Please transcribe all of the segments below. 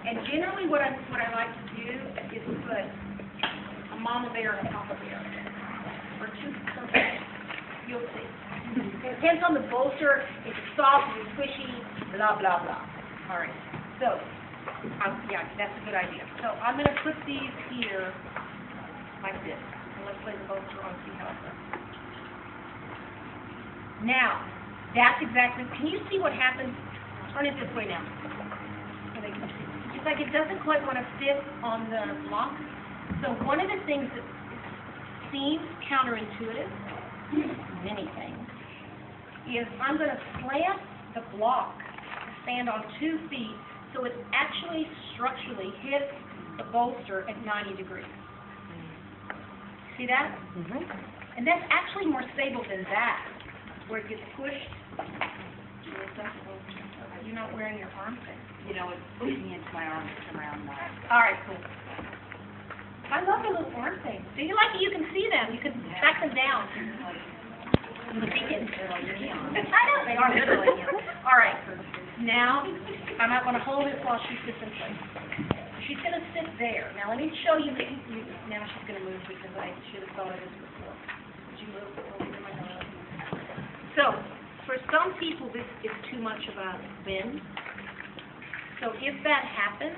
And generally what I like to do is put a mama bear and a papa bear. Or two, something. You'll see. It depends on the bolster. If it's soft, if it's squishy, blah, blah, blah. All right. So, yeah, that's a good idea. So I'm going to put these here like this. And let's lay the bolster on and see how it goes. Now, that's exactly, can you see what happens? Turn it this way now. It's like it doesn't quite want to fit on the block. So one of the things that seems counterintuitive, many things, is I'm going to slant the block, stand on 2 feet, so it actually structurally hits the bolster at 90 degrees. See that? Mm-hmm. And that's actually more stable than that, where it gets pushed. You're not wearing your arm thing. You know, it's pushing into my arm around that. All right, cool. I love the little arm things. Do you like it? You can see them. You can track them down. I know, they are literally. All right. Now, I'm not going to hold it while she sits in place. She's going to sit there. Now, let me show you. Now she's going to move because I should have thought of this before. Did you move over my nose? So, for some people, this is too much of a bend. So if that happens,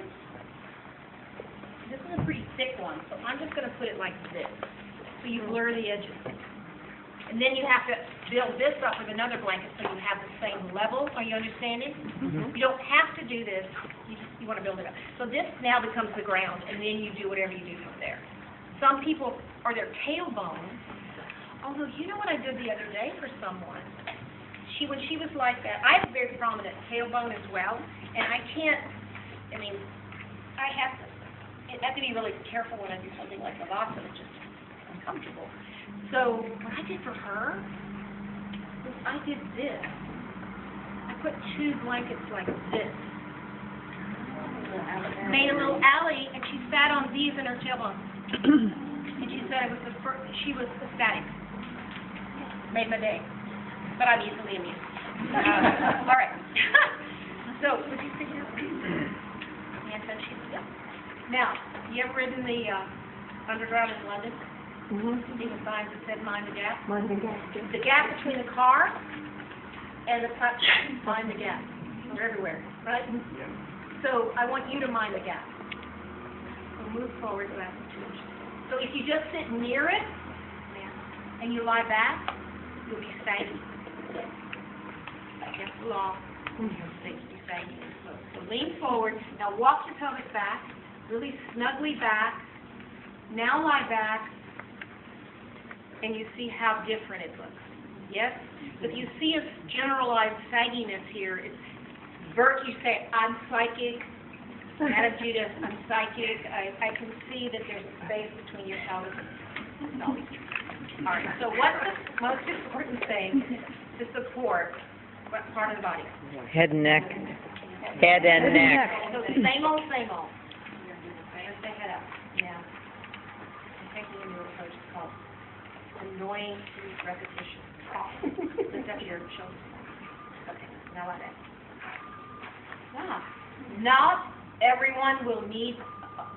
this is a pretty thick one, so I'm just going to put it like this, so you blur the edges. And then you have to build this up with another blanket so you have the same level. Are you understanding? Mm-hmm. You don't have to do this. You want to build it up. So this now becomes the ground, and then you do whatever you do from there. Some people are their tailbones. Although, you know what I did the other day for someone? When she was like that, I have a very prominent tailbone as well, and I have to be really careful when I do something like Lavasa. It's just uncomfortable. So what I did for her was I did this. I put 2 blankets like this. Made a little alley, and she sat on these in her tailbone. And she said it was she was ecstatic. Made my day. But I'm easily amused. All right. So, would you sit here? And then she's still. Now, you ever ridden the Underground in London? Mm-hmm. See the signs that said mind the gap? Mind the gap. The gap between the car and the platform. Mind the gap. They're everywhere, right? Yeah. So, I want you to mind the gap. So move forward about 2 inches. So, if you just sit near it and you lie back, you'll be safe. Against the law, you'll be safe. So lean forward. Now walk your pelvis back, really snugly back. Now lie back, and you see how different it looks. Yes? If you see a generalized sagginess here, it's you say, I'm psychic. Madam Judith, I'm psychic. I can see that there's a space between your pelvis. It's always true. All right, so what's the most important thing to support what part of the body? Head and neck. Head and neck. So same old, same old. Just the head up. Now, I'm taking a new approach. It's called annoying repetition. Lift up your shoulders. Okay, now like that. Wow. Not everyone will need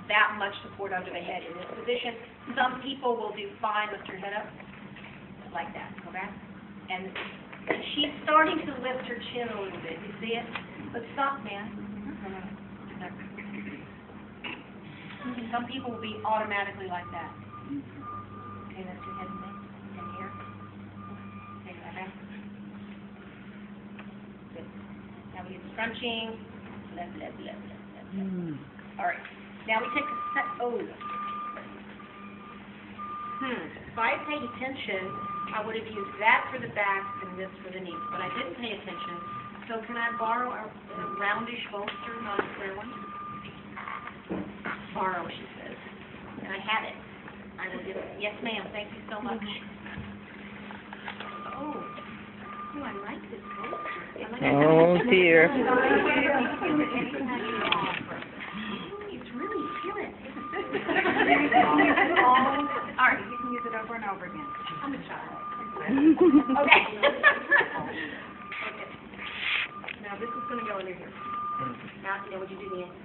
that much support under the head in this position. Some people will do fine. Lift your head up like that. Go back. And she's starting to lift her chin a little bit. You see it? But stop, man. Some people will be automatically like that. Okay, lift your head in here. Okay, go back. Good. Now we get scrunching. Lift. All right. Now we take a set. Oh. If I had paid attention, I would have used that for the back and this for the knees. But I didn't pay attention. So can I borrow a roundish bolster, not a square one? Borrow, she says. And I have it. I will give it. Yes, ma'am. Thank you so much. Oh. Oh, I like this bolster. Oh, dear. It's really appealing. All right, you can use it over and over again. I'm a child. Okay. Okay. Now this is going to go under here. Now, would you do the ankle?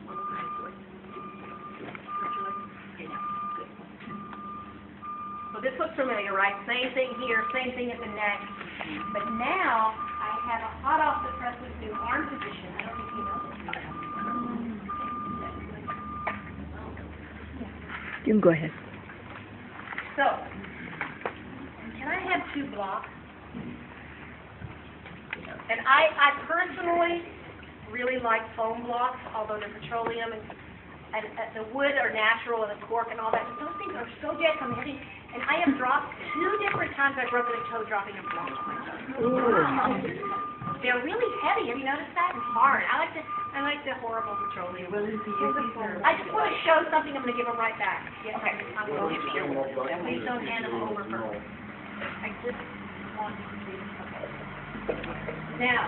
Okay, now, good. So this looks familiar, right? Same thing here, same thing at the neck. But now, I have a hot off the presses new arm position. I don't think you know this. You can go ahead. So, can I have 2 blocks? And I personally really like foam blocks, although they're petroleum and the wood are natural and the cork and all that. Those things are so dead from hitting. And I have dropped 2 different times I've broken a toe dropping a block. Wow. They're really heavy. Have you noticed that? And hard. I like the horrible petroleum. I just want to show something. I'm going to give them right back. Yes, okay. I'm going to show them. Please don't hand them over first. I just want to see. Okay. Now,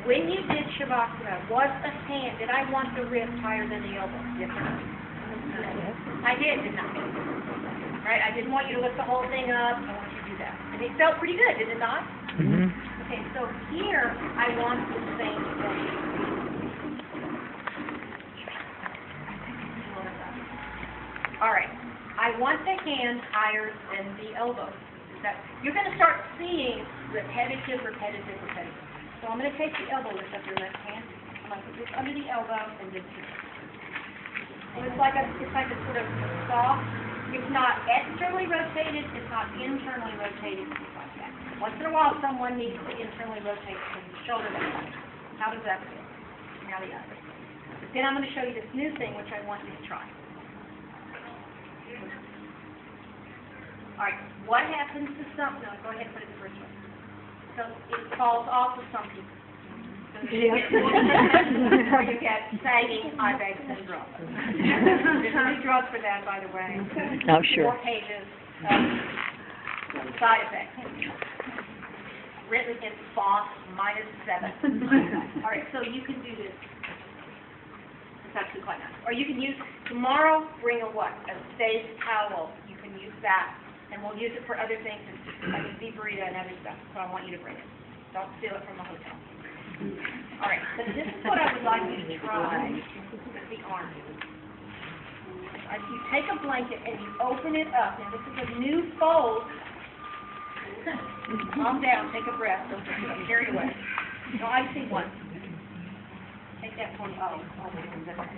when you did Shavasana, was the hand, did I want the wrist higher than the elbow? Yes or no? Yes. I didn't I? Right? I didn't want you to lift the whole thing up. I want you to do that. And it felt pretty good, did it not? Mm-hmm. Okay, so here, I want the same thing. All right. I want the hand higher than the elbow. You're going to start seeing repetitive. So I'm going to take the elbow, lift up your left hand. I'm going to put this under the elbow and this here. So it's like a sort of soft. It's not externally rotated. It's not internally rotated. It's like that. Once in a while, someone needs to internally rotate the shoulder back. How does that feel? Now the other. But then I'm going to show you this new thing, which I want you to try. All right. What happens to some? No, go ahead and put it the first way. So it falls off of some people. So or you get sagging eye bag syndrome. There's a new drug for that, by the way. Oh, sure. 4 pages of side effects. Written in font -7. All right, so you can do this. It's actually quite nice. Or you can use, tomorrow, bring a what? A safe towel. You can use that. And we'll use it for other things, like a deep burrito and other stuff. So I want you to bring it. Don't steal it from the hotel. All right, so this is what I would like you to try with the arm. You take a blanket and you open it up. Now this is a new fold. Calm down, take a breath. Don't carry away. No, I see one. Take that one. Oh,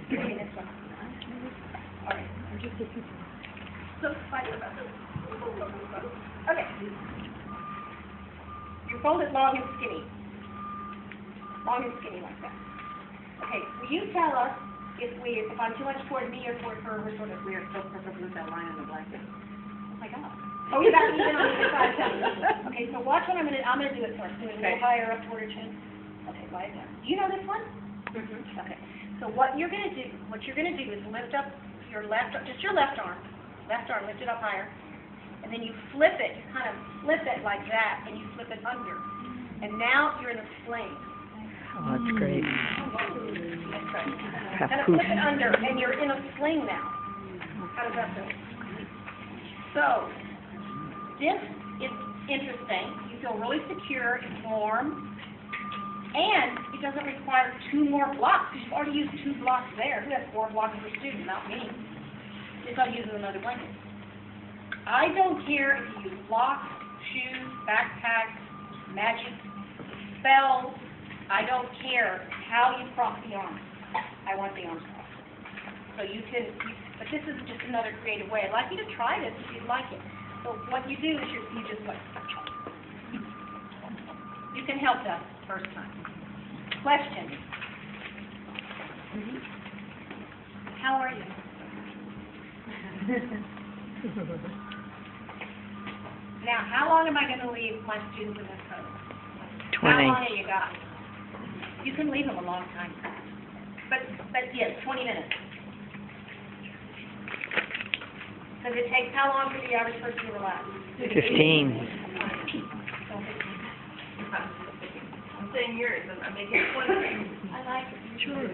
give me this one. All right. So excited about this. Okay. You fold it long and skinny. Long and skinny like that. Okay, will you tell us if I'm too much toward me or toward her, we're sort of weird. So perfect with that line on the blanket. Oh my God. Oh, you got it even on the side too. Okay, so watch what I'm gonna do it first. Do it a little higher up toward her chin. Okay, lie it down. Do you know this one? Mm-hmm. Okay. So what you're gonna do is lift up your left, just your left arm, lift it up higher. And then you flip it, you kind of flip it like that, and you flip it under. And now you're in a sling. Oh, that's great. That's right. Have Kind of poof. flip it under, and you're in a sling now. How does that feel? So, this is interesting. You feel really secure, it's warm, and it doesn't require 2 more blocks, because you've already used 2 blocks there. Who has 4 blocks per student? Not me. If I'm using another blanket. I don't care if you use blocks, shoes, backpacks, magic spells. I don't care how you cross the arms. I want the arms crossed. So you can, but this is just another creative way. I'd like you to try this if you'd like it. So what you do is you just like, you can help them first time. Question. How are you? Now, how long am I going to leave my students in this pose? 20. How long have you got? You can leave them a long time. But yes, 20 minutes. Does it take how long for the average person to relax? 15. I'm saying yours, I'm making 20. I like it. Sure.